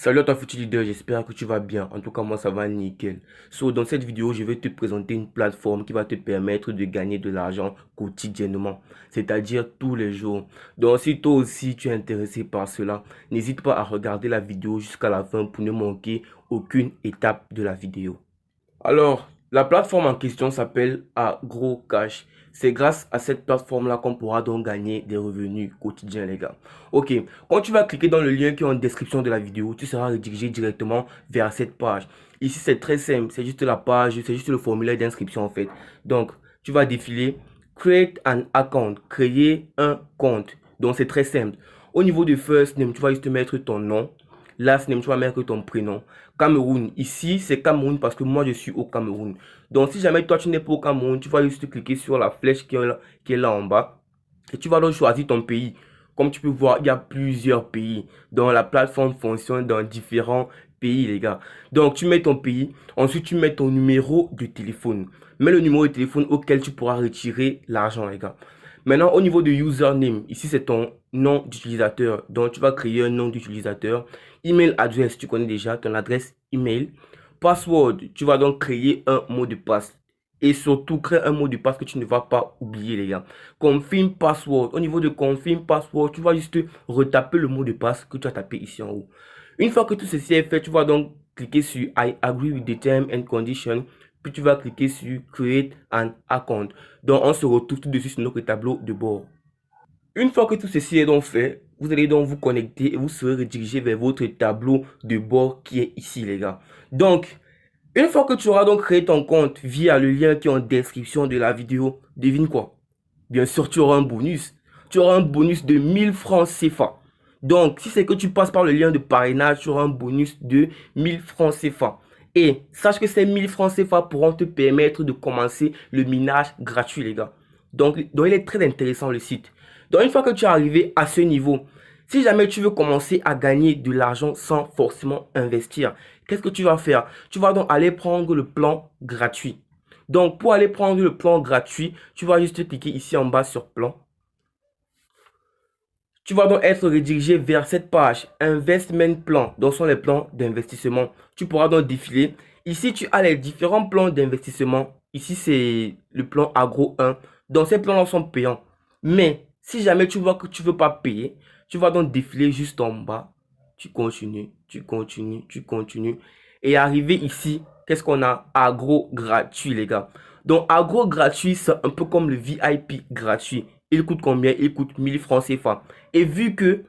Salut à toi futur leader, j'espère que tu vas bien. En tout cas, moi ça va nickel. Dans cette vidéo, je vais te présenter une plateforme qui va te permettre de gagner de l'argent quotidiennement, c'est-à-dire tous les jours. Donc si toi aussi tu es intéressé par cela, n'hésite pas à regarder la vidéo jusqu'à la fin pour ne manquer aucune étape de la vidéo. Alors, la plateforme en question s'appelle AgroCash. C'est grâce à cette plateforme-là qu'on pourra donc gagner des revenus quotidiens, les gars. Ok, quand tu vas cliquer dans le lien qui est en description de la vidéo, tu seras redirigé directement vers cette page. Ici, c'est très simple, c'est juste la page, c'est juste le formulaire d'inscription en fait. Donc, tu vas défiler Create an account, créer un compte. Donc, c'est très simple. Au niveau du first name, tu vas juste mettre ton nom. Last name, tu vas mettre ton prénom. Cameroun, ici c'est Cameroun parce que moi je suis au Cameroun. Donc si jamais toi tu n'es pas au Cameroun, tu vas juste cliquer sur la flèche qui est là en bas. Et tu vas donc choisir ton pays. Comme tu peux voir, il y a plusieurs pays. Donc la plateforme fonctionne dans différents pays, les gars. Donc tu mets ton pays, ensuite tu mets ton numéro de téléphone. Mets le numéro de téléphone auquel tu pourras retirer l'argent, les gars. Maintenant, au niveau de username, ici c'est ton nom d'utilisateur. Donc tu vas créer un nom d'utilisateur. Email adresse, tu connais déjà ton adresse email. Password, tu vas donc créer un mot de passe. Et surtout, crée un mot de passe que tu ne vas pas oublier, les gars. Confirm password. Au niveau de confirm password, tu vas juste retaper le mot de passe que tu as tapé ici en haut. Une fois que tout ceci est fait, tu vas donc cliquer sur I agree with the terms and conditions. Puis tu vas cliquer sur Create an account. Donc, on se retrouve tout de suite sur notre tableau de bord. Une fois que tout ceci est donc fait, vous allez donc vous connecter et vous serez redirigé vers votre tableau de bord qui est ici, les gars. Donc, une fois que tu auras donc créé ton compte via le lien qui est en description de la vidéo, devine quoi? Bien sûr, tu auras un bonus. Tu auras un bonus de 1000 francs CFA. Donc, si c'est que tu passes par le lien de parrainage, tu auras un bonus de 1000 francs CFA. Et sache que ces 1000 francs CFA pourront te permettre de commencer le minage gratuit, les gars. Donc il est très intéressant le site. Donc, une fois que tu es arrivé à ce niveau, si jamais tu veux commencer à gagner de l'argent sans forcément investir, qu'est-ce que tu vas faire? Tu vas donc aller prendre le plan gratuit. Donc, pour aller prendre le plan gratuit, tu vas juste cliquer ici en bas sur plan. Tu vas donc être redirigé vers cette page Investment Plan, donc sont les plans d'investissement. Tu pourras donc défiler. Ici, tu as les différents plans d'investissement. Ici, c'est le plan Agro 1. Donc, ces plans-là sont payants. Mais, si jamais tu vois que tu ne veux pas payer, tu vas donc défiler juste en bas. Tu continues, tu continues, tu continues. Et arrivé ici, qu'est-ce qu'on a? Agro gratuit, les gars. Donc, agro gratuit, c'est un peu comme le VIP gratuit. Il coûte combien? Il coûte 1000 francs CFA. Et vu que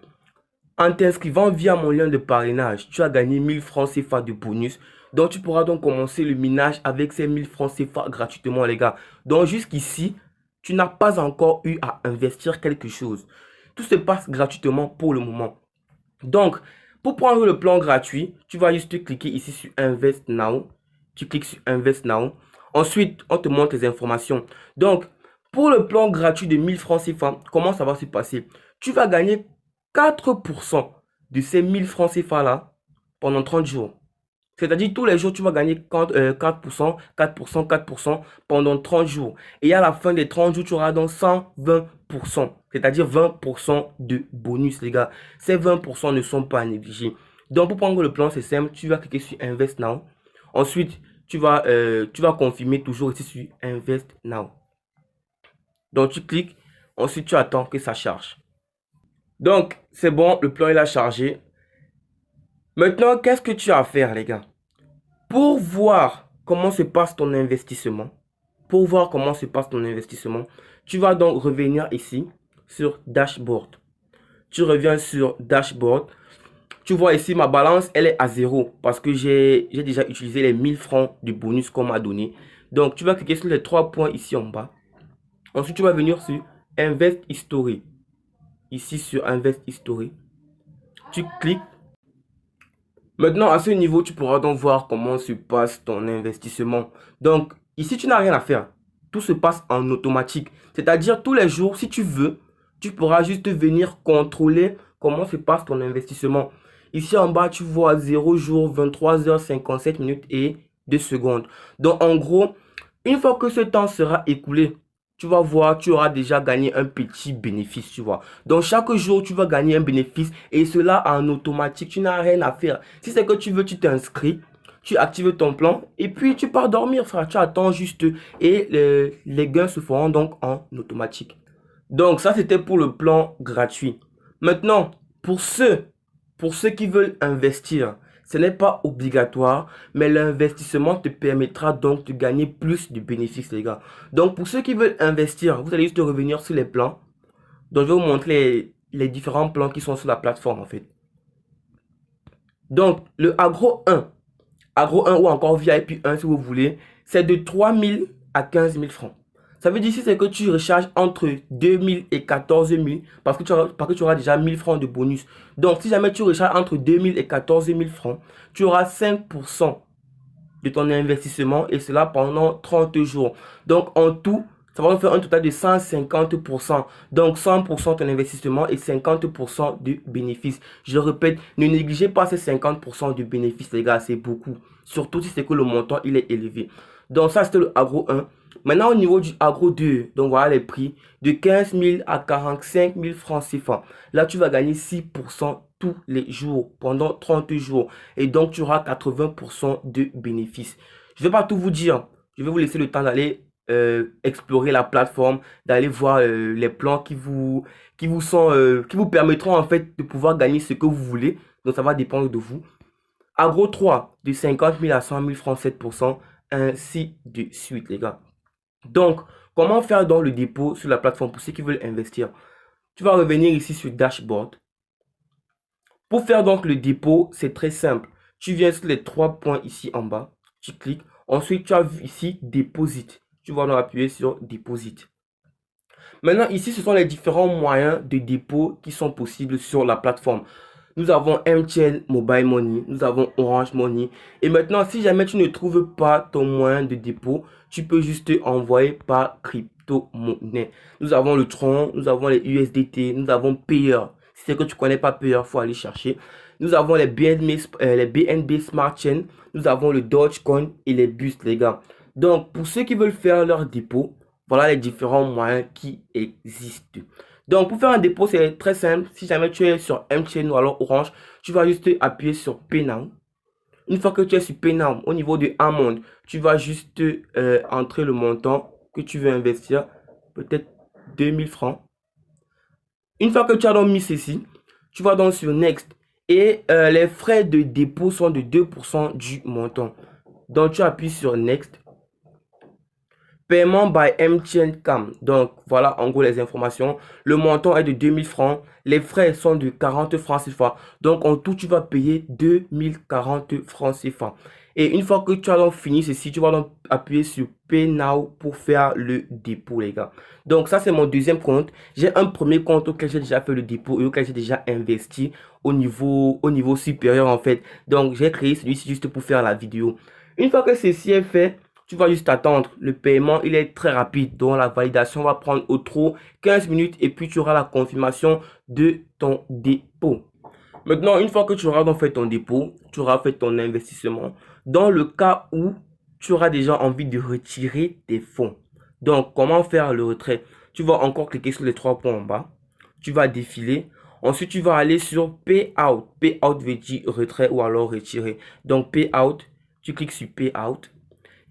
en t'inscrivant via mon lien de parrainage, tu as gagné 1000 francs CFA de bonus. Donc, tu pourras donc commencer le minage avec ces 1000 francs CFA gratuitement, les gars. Donc, jusqu'ici, tu n'as pas encore eu à investir quelque chose. Tout se passe gratuitement pour le moment. Donc, pour prendre le plan gratuit, tu vas juste cliquer ici sur Invest Now. Tu cliques sur Invest Now. Ensuite, on te montre les informations. Donc, pour le plan gratuit de 1000 francs CFA, comment ça va se passer? Tu vas gagner 4% de ces 1000 francs CFA là pendant 30 jours. C'est-à-dire tous les jours, tu vas gagner 4%, 4%, 4% pendant 30 jours. Et à la fin des 30 jours, tu auras donc 120%. C'est-à-dire 20% de bonus, les gars. Ces 20% ne sont pas négligés. Donc, pour prendre le plan, c'est simple. Tu vas cliquer sur Invest Now. Ensuite, tu vas confirmer toujours ici sur Invest Now. Donc, tu cliques. Ensuite, tu attends que ça charge. Donc, c'est bon. Le plan, il a chargé. Maintenant, qu'est-ce que tu as à faire, les gars? Pour voir comment se passe ton investissement, tu vas donc revenir ici sur Dashboard. Tu reviens sur Dashboard. Tu vois ici ma balance, elle est à 0 parce que j'ai déjà utilisé les 1000 francs de bonus qu'on m'a donné. Donc, tu vas cliquer sur les 3 points ici en bas. Ensuite, tu vas venir sur Invest History. Ici sur Invest History. Tu cliques. Maintenant, à ce niveau, tu pourras donc voir comment se passe ton investissement. Donc, ici, tu n'as rien à faire. Tout se passe en automatique. C'est-à-dire, tous les jours, si tu veux, tu pourras juste venir contrôler comment se passe ton investissement. Ici, en bas, tu vois 0 jour, 23h57 minutes et 2 secondes. Donc, en gros, une fois que ce temps sera écoulé, tu vas voir, tu auras déjà gagné un petit bénéfice, tu vois. Donc, chaque jour, tu vas gagner un bénéfice et cela en automatique. Tu n'as rien à faire. Si c'est que tu veux, tu t'inscris, tu actives ton plan et puis tu pars dormir, frère. Tu attends juste et les gains se feront donc en automatique. Donc, ça, c'était pour le plan gratuit. Maintenant, pour ceux qui veulent investir, ce n'est pas obligatoire, mais l'investissement te permettra donc de gagner plus de bénéfices, les gars. Donc, pour ceux qui veulent investir, vous allez juste revenir sur les plans. Donc, je vais vous montrer les différents plans qui sont sur la plateforme, en fait. Donc, le Agro 1 ou encore VIP 1 si vous voulez, c'est de 3 000 à 15 000 francs. Ça veut dire ici c'est que tu recharges entre 2 000 et 14 000 parce que tu auras déjà 1 000 francs de bonus. Donc si jamais tu recharges entre 2 000 et 14 000 francs, tu auras 5% de ton investissement et cela pendant 30 jours. Donc en tout, ça va faire un total de 150%. Donc 100% de ton investissement et 50% de bénéfice. Je répète, ne négligez pas ces 50% de bénéfice, les gars, c'est beaucoup. Surtout si c'est que le montant il est élevé. Donc ça c'était le Agro 1. Maintenant au niveau du Agro 2, donc voilà les prix de 15 000 à 45 000 francs CFA. Là tu vas gagner 6% tous les jours pendant 30 jours et donc tu auras 80% de bénéfices. Je ne vais pas tout vous dire. Je vais vous laisser le temps d'aller explorer la plateforme, d'aller voir les plans qui vous permettront en fait de pouvoir gagner ce que vous voulez. Donc ça va dépendre de vous. Agro 3 de 50 000 à 100 000 francs 7%, ainsi de suite les gars. Donc comment faire dans le dépôt sur la plateforme pour ceux qui veulent investir? Tu vas revenir ici sur Dashboard. Pour faire donc le dépôt, c'est très simple. Tu viens sur les trois points ici en bas, tu cliques. Ensuite, tu as vu ici Deposit. Tu vas donc appuyer sur Deposit. Maintenant, ici, ce sont les différents moyens de dépôt qui sont possibles sur la plateforme. Nous avons MTN Mobile Money, nous avons Orange Money. Et maintenant, si jamais tu ne trouves pas ton moyen de dépôt, tu peux juste envoyer par crypto-monnaie. Nous avons le Tron, nous avons les USDT, nous avons Payer. Si c'est que tu ne connais pas Payer, il faut aller chercher. Nous avons les BNB Smart Chain, nous avons le Dogecoin et les Boost, les gars. Donc, pour ceux qui veulent faire leur dépôt, voilà les différents moyens qui existent. Donc, pour faire un dépôt, c'est très simple. Si jamais tu es sur MTN ou alors Orange, tu vas juste appuyer sur Pay Now. Une fois que tu es sur Pay Now, au niveau de Amount, tu vas juste entrer le montant que tu veux investir, peut-être 2000 francs. Une fois que tu as donc mis ceci, tu vas donc sur Next. Et les frais de dépôt sont de 2% du montant. Donc, tu appuies sur Next. Paiement by MTN Cam. Donc, voilà en gros les informations. Le montant est de 2000 francs. Les frais sont de 40 francs CFA. Donc, en tout, tu vas payer 2040 francs CFA. Et une fois que tu as donc fini ceci, tu vas donc appuyer sur Pay Now pour faire le dépôt, les gars. Donc, ça, c'est mon deuxième compte. J'ai un premier compte auquel j'ai déjà fait le dépôt et auquel j'ai déjà investi au niveau supérieur, en fait. Donc, j'ai créé celui-ci juste pour faire la vidéo. Une fois que ceci est fait, tu vas juste attendre. Le paiement, il est très rapide. Donc, la validation va prendre au trop 15 minutes et puis tu auras la confirmation de ton dépôt. Maintenant, une fois que tu auras donc fait ton dépôt, tu auras fait ton investissement. Dans le cas où tu auras déjà envie de retirer tes fonds. Donc, comment faire le retrait? Tu vas encore cliquer sur les trois points en bas. Tu vas défiler. Ensuite, tu vas aller sur Payout. Payout veut dire retrait ou alors retirer. Donc, Payout, tu cliques sur Payout.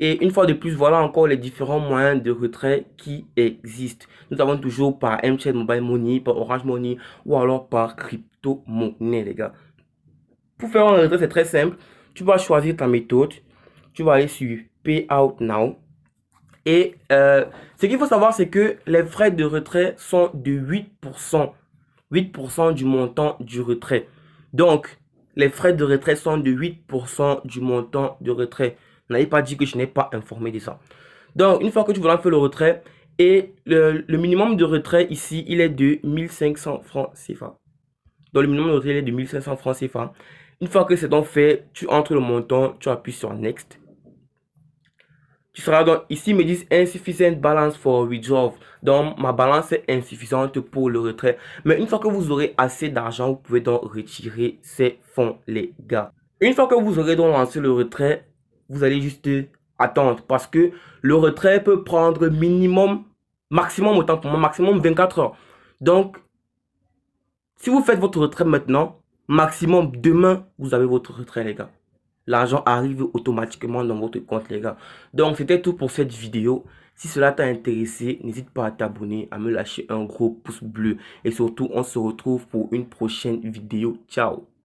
Et une fois de plus, voilà encore les différents moyens de retrait qui existent. Nous avons toujours par MTN Mobile Money, par Orange Money ou alors par crypto-monnaie, les gars. Pour faire un retrait, c'est très simple. Tu vas choisir ta méthode. Tu vas aller sur Payout Now. Et ce qu'il faut savoir, c'est que les frais de retrait sont de 8%. 8% du montant du retrait. Donc, les frais de retrait sont de 8% du montant de retrait. N'allez pas dire que je n'ai pas informé de ça. Donc, une fois que tu voudras faire le retrait, et le minimum de retrait ici, il est de 1500 francs CFA. Donc, le minimum de retrait il est de 1500 francs CFA. Une fois que c'est donc fait, tu entres le montant, tu appuies sur Next. Tu seras donc, ici, ils me disent insufficient balance for withdrawal. Donc, ma balance est insuffisante pour le retrait. Mais une fois que vous aurez assez d'argent, vous pouvez donc retirer ces fonds, les gars. Une fois que vous aurez donc lancé le retrait, vous allez juste attendre parce que le retrait peut prendre minimum Maximum autant pour moi, maximum 24 heures. Donc, si vous faites votre retrait maintenant, maximum demain, vous avez votre retrait, les gars. L'argent arrive automatiquement dans votre compte, les gars. Donc, c'était tout pour cette vidéo. Si cela t'a intéressé, n'hésite pas à t'abonner, à me lâcher un gros pouce bleu. Et surtout, on se retrouve pour une prochaine vidéo. Ciao!